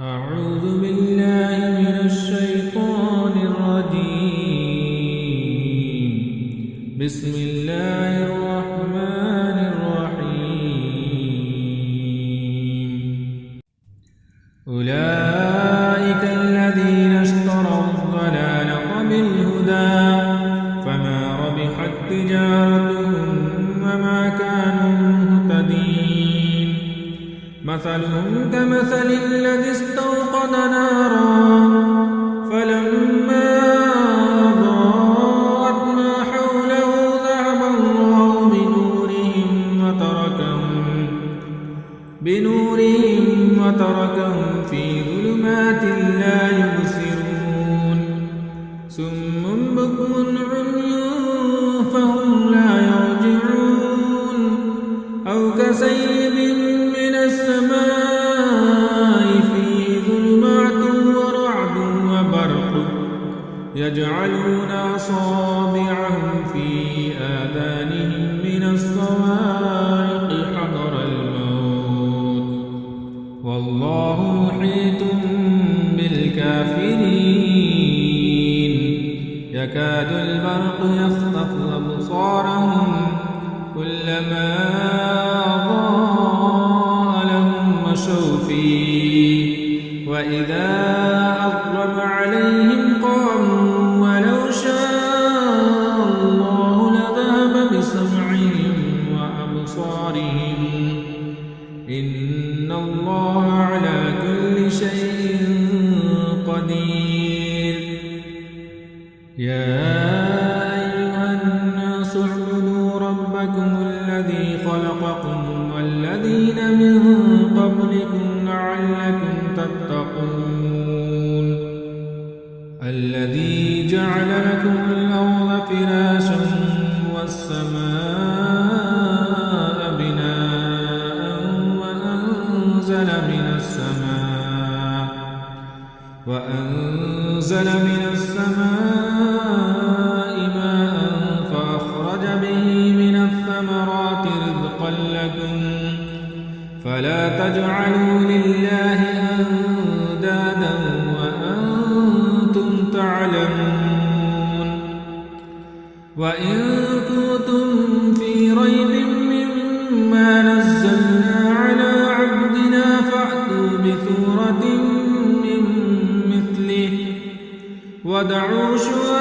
أعوذ بالله من الشيطان الرجيم. بسم الله الرحمن الرحيم. أولئك الذين اشتروا الضلالة بالهدى فما ربحت تجارتهم وما كانوا مهتدين. مثلهم كمثل الذي استوقد نارا فلما أضاءت ما حوله ذهب الله بنورهم وتركهم في ظلمات لا يبصرون. صم بكم عمي فهم لا يرجعون. أو كسيب من السماء فيه ظلمات ورعد وبرق يجعلون أصابعهم في آذانهم من الصواعق حذر الموت والله محيط بالكافرين. يكاد البرق يخطف أبصارهم كلما أضاء لهم مشوا فيه وإذا أظلم عليهم قاموا ولو شاء الله لذهب بسمعهم وأبصارهم إن الله على كل شيء قدير. يا أيها الناس اعبدوا ربكم الذي خلقكم والذين من قبلكم لعلكم تتقون. الذي جعل لكم الأرض فراشا والسماء بناء وأنزل من السماء ماء فأخرج به من الثمرات رزقا لكم فلا تجعلوا لله أندادا وأنتم تعلمون. وإن كنتم في ريب مما نزلنا على عبدنا فأتوا بسورة من مثله وادعوا شهداءكم